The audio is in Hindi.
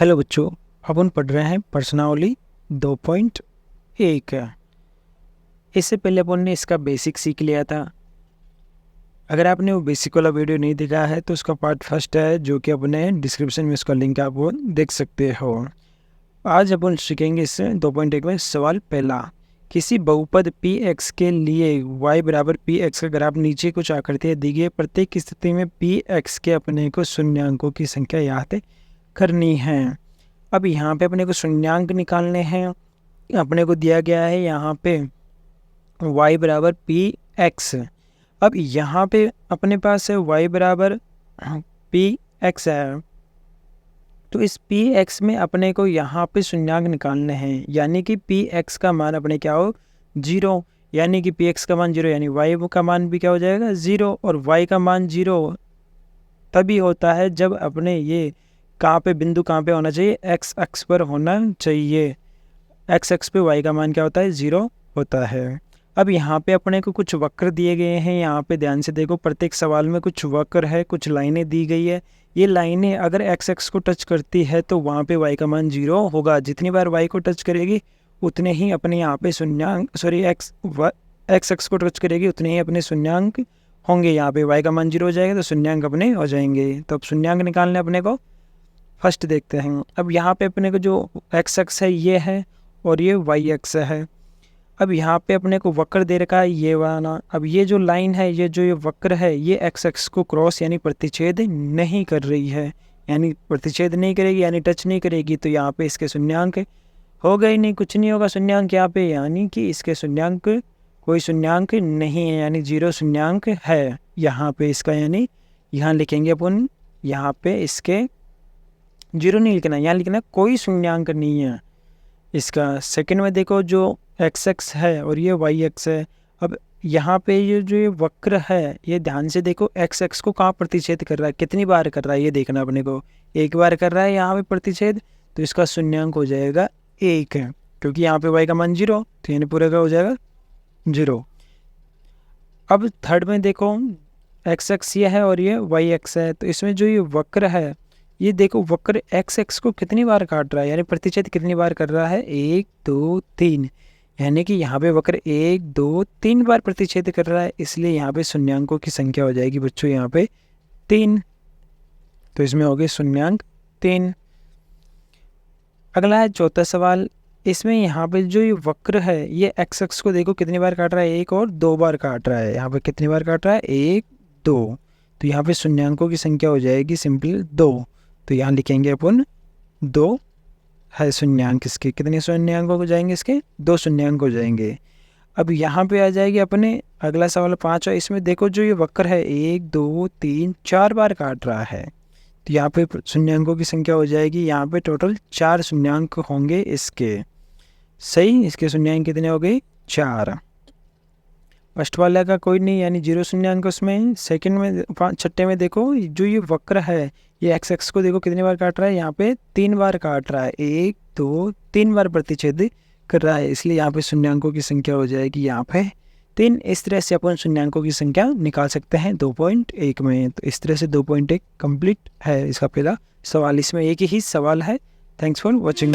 हेलो बच्चों, अपन पढ़ रहे हैं प्रश्नावली 2.1। इससे पहले अपन ने इसका बेसिक सीख लिया था। अगर आपने वो बेसिक वाला वीडियो नहीं देखा है तो उसका पार्ट फर्स्ट है, जो कि अपने डिस्क्रिप्शन में उसका लिंक आप वो देख सकते हो। आज अपन सीखेंगे इससे 2.1 में सवाल पहला। किसी बहुपद पी एक्स के लिए y बराबर पी एक्स का ग्राफ नीचे कुछ आकृतियाँ दी गई। प्रत्येक स्थिति में पी एक्स के अपने को शून्यांकों की संख्या याद करनी है। अब यहाँ पे अपने को शून्यांक निकालने हैं। अपने को दिया गया है यहाँ पे y बराबर पी एक्स। अब यहाँ पे अपने पास है y बराबर पी एक्स है, तो इस पी एक्स में अपने को यहाँ पे शून्यांक निकालने हैं, यानी कि पी एक्स का मान अपने क्या हो 0, यानी कि पी एक्स का मान 0, यानी y का मान भी क्या हो जाएगा 0। और y का मान 0 तभी होता है जब अपने ये कहाँ पे बिंदु कहाँ पे होना चाहिए, एक्स अक्ष पर होना चाहिए। एक्स अक्ष पे y का मान क्या होता है 0 होता है। अब यहाँ पे अपने को कुछ वक्र दिए गए हैं। यहाँ पे ध्यान से देखो, प्रत्येक सवाल में कुछ वक्र है, कुछ लाइनें दी गई है। ये लाइनें अगर एक्स अक्ष को टच करती है तो वहाँ पे y का मान 0 होगा। जितनी बार y को टच करेगी उतने ही अपने यहाँ पे शून्यांक एक्स अक्ष को टच करेगी उतने ही अपने शून्यांक होंगे। यहाँ पे y का मान 0 हो जाएगा तो शून्यांक अपने हो जाएंगे। तो अब शून्यांक निकालने अपने को फर्स्ट देखते हैं। अब यहाँ पे अपने को जो एक्स अक्ष है ये है और ये वाई अक्ष है। अब यहाँ पे अपने को वक्र दे रखा है ये वाला। अब ये जो लाइन है, ये जो ये वक्र है, ये एक्स अक्ष को क्रॉस यानी प्रतिच्छेद नहीं कर रही है, यानी प्रतिच्छेद नहीं करेगी यानी टच नहीं करेगी। तो यहाँ पे इसके शून्यांक हो गए नहीं, कुछ नहीं होगा शून्यांक यहाँ पे, यानी कि इसके शून्यांक कोई शून्यांक नहीं है, यानी 0 शून्यांक है यहाँ पे इसका। यानी यहाँ लिखेंगे अपन, यहाँ पे इसके 0 नहीं लिखना, यहाँ लिखना कोई शून्यांक नहीं है इसका। सेकंड में देखो, जो एक्स एक्स है और ये वाई एक्स है। अब यहाँ पे ये जो ये वक्र है, ये ध्यान से देखो, एक्स एक्स को कहाँ प्रतिच्छेद कर रहा है, कितनी बार कर रहा है ये देखना अपने को। एक बार कर रहा है यहाँ पे प्रतिच्छेद, तो इसका शून्यांक हो जाएगा 1, क्योंकि यहाँ पे वाई का मान 0, तो यानी पूरे का हो जाएगा 0। अब थर्ड में देखो, एक्स एक्स ये है और ये वाई एक्स है, तो इसमें जो ये वक्र है, ये देखो वक्र एक्स एक्स को कितनी बार काट रहा है, यानी प्रतिच्छेद कितनी बार कर रहा है 1 2 3, यानी कि यहाँ पे वक्र 1 2 3 बार प्रतिच्छेद कर रहा है। इसलिए यहाँ पे शून्यांकों की संख्या हो जाएगी बच्चों यहाँ पे 3, तो इसमें हो गए शून्यांक 3। अगला है चौथा सवाल। इसमें यहाँ पे जो ये वक्र है, ये एक्स एक्स को देखो कितनी बार काट रहा है, 1 और 2 बार काट रहा है। यहाँ पे कितनी बार काट रहा है 1 2, तो यहाँ पे शून्यांकों की संख्या हो जाएगी सिंपल 2। तो यहाँ लिखेंगे अपन 2 है शून्यांक। इसके कितने शून्यांक हो जाएंगे, इसके 2 शून्यांक हो जाएंगे। अब यहाँ पे आ जाएगी अपने अगला सवाल 5। इसमें देखो जो ये वक्र है 1 2 3 4 बार काट रहा है, तो यहाँ पे शून्यांकों की संख्या हो जाएगी, यहाँ पे टोटल 4 शून्यांक होंगे इसके। सही, इसके शून्यांक कितने हो गए 4। फर्स्ट वाला का कोई नहीं, यानी 0 शून्यांक उसमें। सेकंड में छठे में देखो, जो ये वक्र है, ये एक्स एक्स को देखो कितनी बार काट रहा है, यहाँ पे 3 बार काट रहा है, 1 2 3 बार प्रतिच्छेद कर रहा है। इसलिए यहाँ पे शून्यांकों की संख्या हो जाएगी यहाँ पे 3। इस तरह से अपन शून्यांकों की संख्या निकाल सकते हैं 2.1 में। तो इस तरह से 2.1 कंप्लीट है इसका पहला सवाल। इसमें एक ही सवाल है। Thanks for watching.